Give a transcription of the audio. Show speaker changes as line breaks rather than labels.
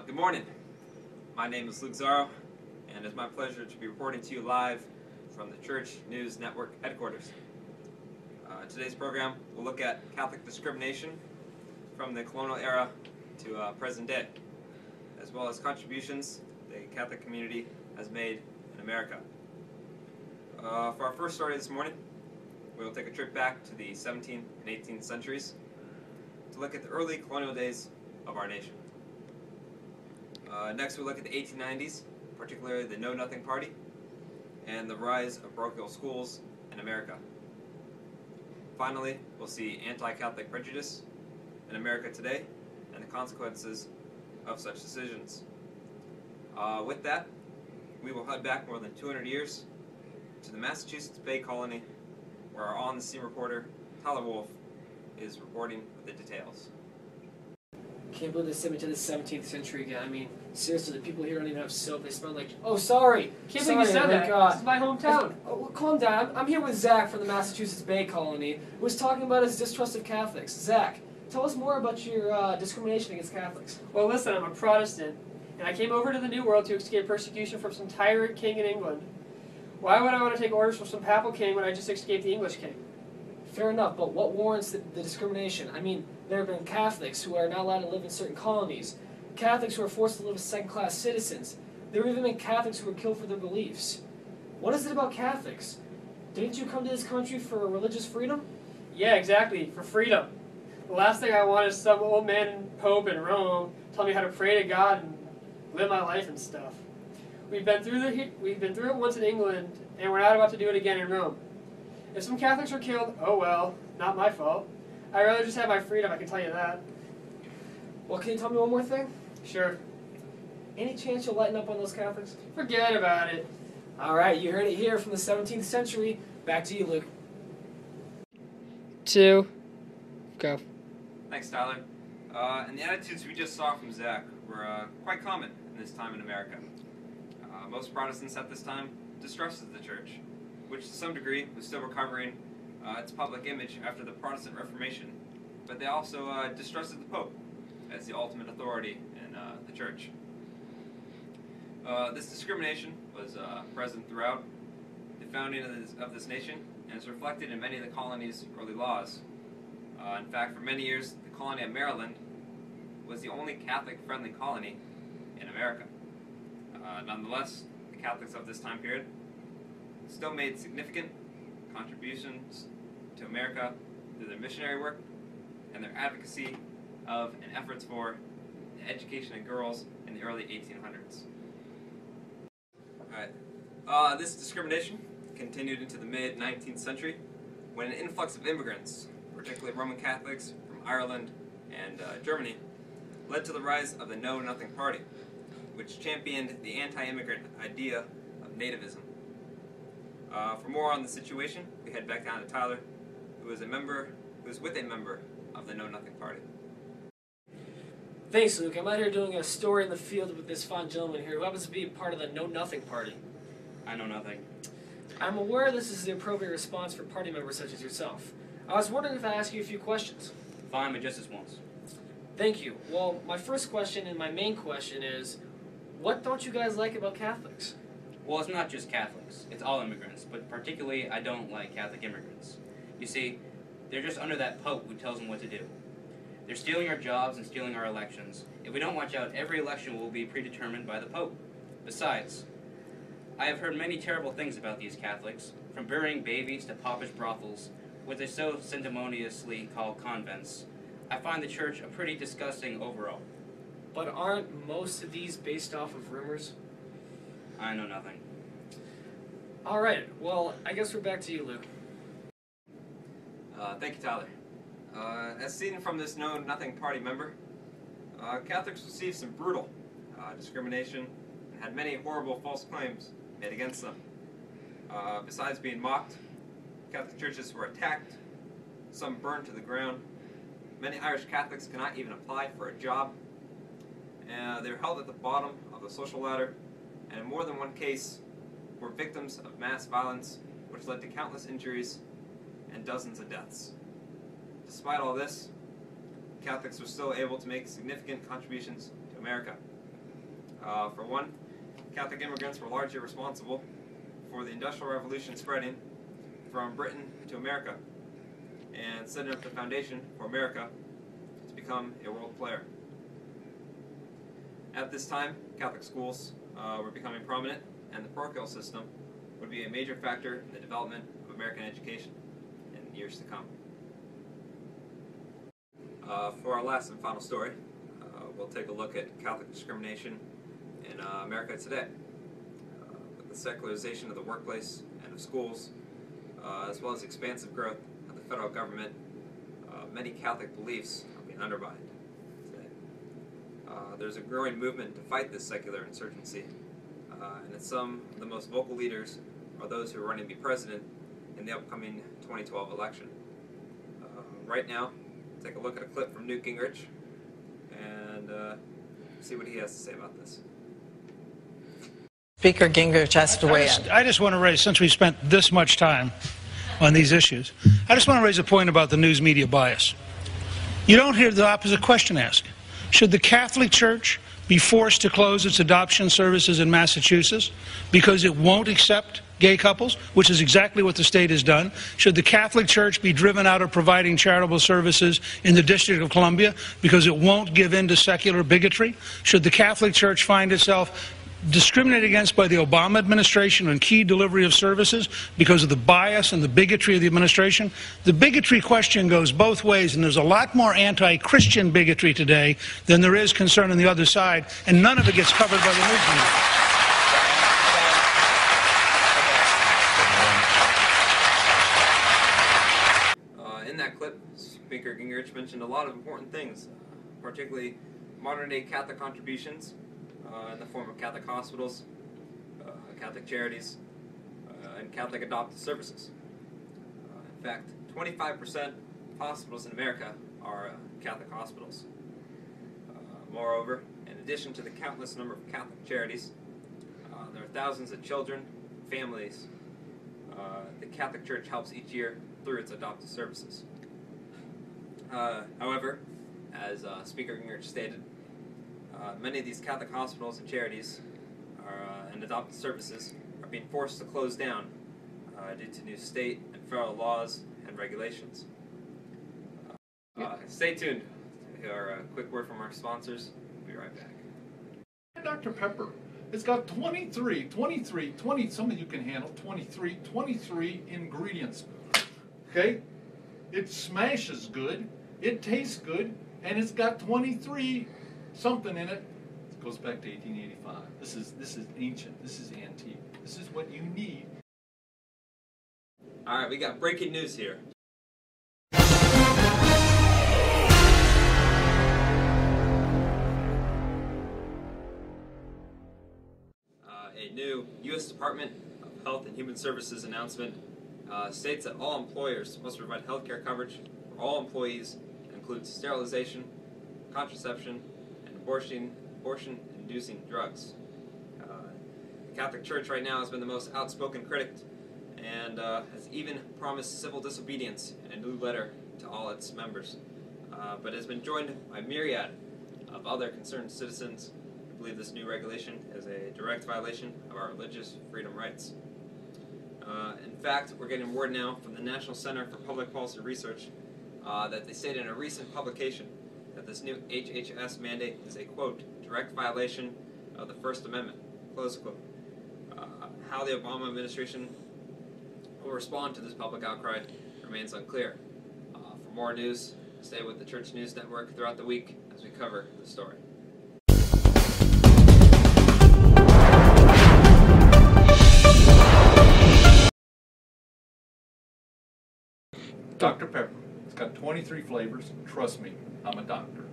Good morning. My name is Luke Zaro, and it's my pleasure to be reporting to you live from the Church News Network headquarters. Today's program will look at Catholic discrimination from the colonial era to present day, as well as contributions the Catholic community has made in America. For our first story this morning, we will take a trip back to the 17th and 18th centuries to look at the early colonial days of our nation. Next, we'll look at the 1890s, particularly the Know Nothing Party, and the rise of parochial schools in America. Finally, we'll see anti-Catholic prejudice in America today and the consequences of such decisions. With that, we will head back more than 200 years to the Massachusetts Bay Colony, where our on-the-scene reporter, Tyler Wolf, is reporting with the details.
Can't believe they sent me to the 17th century again. I mean, seriously, the people here don't even have soap. They smell like... Oh, sorry.
Can't believe you said that. This is my hometown.
Oh, well, calm down. I'm here with Zach from the Massachusetts Bay Colony, who was talking about his distrust of Catholics. Zach, tell us more about your discrimination against Catholics.
Well, listen, I'm a Protestant, and I came over to the New World to escape persecution from some tyrant king in England. Why would I want to take orders from some papal king when I just escaped the English king?
Fair enough, but what warrants the discrimination? I mean, there have been Catholics who are not allowed to live in certain colonies, Catholics who are forced to live as second-class citizens. There have even been Catholics who were killed for their beliefs. What is it about Catholics? Didn't you come to this country for religious freedom?
Yeah, exactly, for freedom. The last thing I want is some old man pope in Rome tell me how to pray to God and live my life and stuff. We've been through it once in England, and we're not about to do it again in Rome. If some Catholics were killed, oh well, not my fault. I'd rather just have my freedom, I can tell you that.
Well, can you tell me one more thing?
Sure.
Any chance you'll lighten up on those Catholics?
Forget about it.
All right, you heard it here from the 17th century. Back to you, Luke.
2, go.
Thanks, Tyler. And the attitudes we just saw from Zach were quite common in this time in America. Most Protestants at this time distrusted the Church, which to some degree was still recovering its public image after the Protestant Reformation, but they also distrusted the Pope as the ultimate authority in the Church. This discrimination was present throughout the founding of this nation, and is reflected in many of the colony's early laws. In fact, for many years, the colony of Maryland was the only Catholic-friendly colony in America. Nonetheless, the Catholics of this time period still made significant contributions to America through their missionary work and their advocacy of and efforts for the education of girls in the early 1800s. Alright, this discrimination continued into the mid-19th century when an influx of immigrants, particularly Roman Catholics from Ireland and Germany, led to the rise of the Know Nothing Party, which championed the anti-immigrant idea of nativism. For more on the situation, we head back down to Tyler, who is with a member of the Know Nothing Party.
Thanks, Luke. I'm out here doing a story in the field with this fine gentleman here who happens to be part of the Know Nothing Party.
I know nothing.
I'm aware this is the appropriate response for party members such as yourself. I was wondering if I ask you a few questions.
Fine, but just this once.
Thank you. Well, my first question and my main question is, what don't you guys like about Catholics?
Well, it's not just Catholics. It's all immigrants, but particularly I don't like Catholic immigrants. You see, they're just under that Pope who tells them what to do. They're stealing our jobs and stealing our elections. If we don't watch out, every election will be predetermined by the Pope. Besides, I have heard many terrible things about these Catholics, from burying babies to popish brothels, what they so sanctimoniously call convents. I find the Church a pretty disgusting overall.
But aren't most of these based off of rumors?
I know nothing.
Alright, well, I guess we're back to you, Luke.
Thank you, Tyler. As seen from this Know Nothing Party member, Catholics received some brutal discrimination and had many horrible false claims made against them. Besides being mocked, Catholic churches were attacked, some burned to the ground. Many Irish Catholics cannot even apply for a job. They were held at the bottom of the social ladder, and in more than one case were victims of mass violence, which led to countless injuries and dozens of deaths. Despite all this, Catholics were still able to make significant contributions to America. For one, Catholic immigrants were largely responsible for the Industrial Revolution spreading from Britain to America and setting up the foundation for America to become a world player. At this time, Catholic schools were becoming prominent, and the parochial system would be a major factor in the development of American education in years to come. For our last and final story, we'll take a look at Catholic discrimination in America today. With the secularization of the workplace and of schools, as well as expansive growth of the federal government, many Catholic beliefs are being undermined today. There's a growing movement to fight this secular insurgency, and some of the most vocal leaders are those who are running to be president in the upcoming 2012 election. Right now, take a look at a clip from Newt Gingrich and see what he has to say about this.
Speaker Gingrich has to weigh in.
I just want to raise, since we spent this much time on these issues, I just want to raise a point about the news media bias. You don't hear the opposite question asked. Should the Catholic Church be forced to close its adoption services in Massachusetts because it won't accept gay couples, which is exactly what the state has done? Should the Catholic Church be driven out of providing charitable services in the District of Columbia because it won't give in to secular bigotry? Should the Catholic Church find itself discriminated against by the Obama administration on key delivery of services because of the bias and the bigotry of the administration? The bigotry question goes both ways, and there's a lot more anti-Christian bigotry today than there is concern on the other side, and none of it gets covered by the news media.
In that clip, Speaker Gingrich mentioned a lot of important things, particularly modern-day Catholic contributions in the form of Catholic hospitals, Catholic charities, and Catholic adoptive services. In fact, 25% of hospitals in America are Catholic hospitals. Moreover, in addition to the countless number of Catholic charities, there are thousands of children, families the Catholic Church helps each year through its adoptive services. However, as Speaker Gingrich stated, many of these Catholic hospitals and charities and adoptive services are being forced to close down due to new state and federal laws and regulations. Stay tuned to hear a quick word from our sponsors. We'll be right back.
Dr. Pepper. It's got 20, some of you can handle 23 ingredients. Okay? It smashes good, it tastes good, and it's got 23 something in it. It goes back to 1885. This is ancient. This is antique. This is what you need.
All right, we got breaking news here. A new U.S. Department of Health and Human Services announcement states that all employers must provide health care coverage for all employees that includes sterilization, contraception, and abortion-inducing drugs. The Catholic Church right now has been the most outspoken critic and has even promised civil disobedience in a new letter to all its members, but has been joined by a myriad of other concerned citizens who believe this new regulation is a direct violation of our religious freedom rights. In fact, we're getting word now from the National Center for Public Policy Research that they stated in a recent publication that this new HHS mandate is a, quote, direct violation of the First Amendment, close quote. How the Obama administration will respond to this public outcry remains unclear. For more news, stay with the Church News Network throughout the week as we cover the story.
Dr. Pepper. It's got 23 flavors. Trust me, I'm a doctor.